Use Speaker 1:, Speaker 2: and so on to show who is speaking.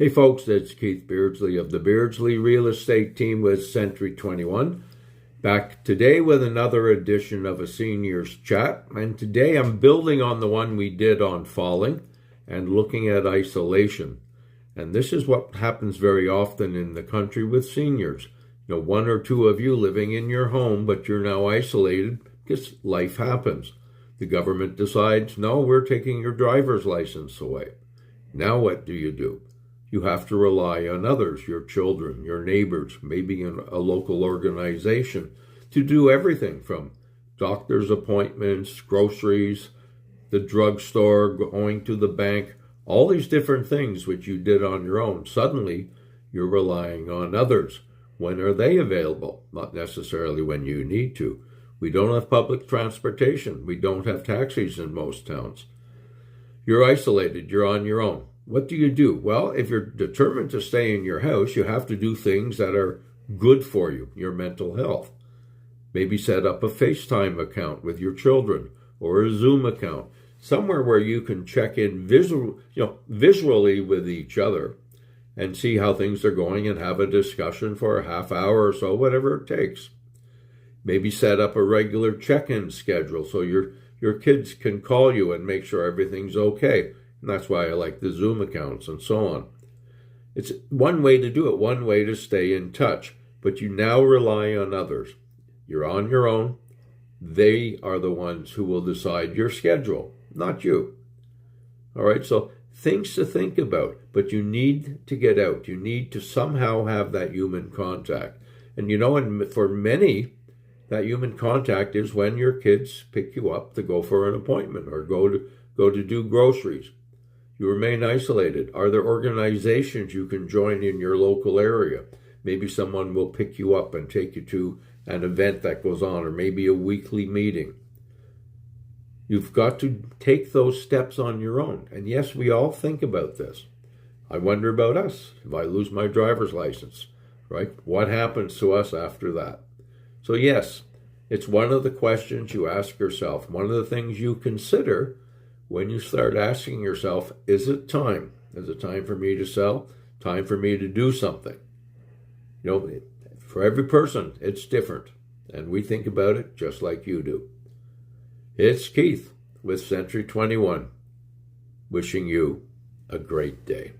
Speaker 1: Hey folks, it's Keith Beardsley of the Beardsley Real Estate Team with Century 21. Back today with another edition of a Seniors Chat. And today I'm building on the one we did on falling and looking at isolation. And this is what happens very often in the country with seniors. You know, one or two of you living in your home, but you're now isolated because life happens. The government decides, no, we're taking your driver's license away. Now what do? You have to rely on others, your children, your neighbors, maybe in a local organization, to do everything from doctor's appointments, groceries, the drugstore, going to the bank, all these different things which you did on your own. Suddenly, you're relying on others. When are they available? Not necessarily when you need to. We don't have public transportation. We don't have taxis in most towns. You're isolated. You're on your own. What do? Well, if you're determined to stay in your house, you have to do things that are good for you, your mental health. Maybe set up a FaceTime account with your children or a Zoom account, somewhere where you can check in visually with each other and see how things are going and have a discussion for a half hour or so, whatever it takes. Maybe set up a regular check-in schedule so your kids can call you and make sure everything's okay. And that's why I like the Zoom accounts and so on. It's one way to do it, one way to stay in touch. But you now rely on others. You're on your own. They are the ones who will decide your schedule, not you. All right, so things to think about. But you need to get out. You need to somehow have that human contact. And and for many, that human contact is when your kids pick you up to go for an appointment or go to do groceries. You remain isolated. Are there organizations you can join in your local area? Maybe someone will pick you up and take you to an event that goes on, or maybe a weekly meeting. You've got to take those steps on your own. And yes, we all think about this. I wonder about us. If I lose my driver's license, right? What happens to us after that? So yes, it's one of the questions you ask yourself. One of the things you consider when you start asking yourself, is it time? Is it time for me to sell? Time for me to do something? For every person, it's different. And we think about it just like you do. It's Keith with Century 21, wishing you a great day.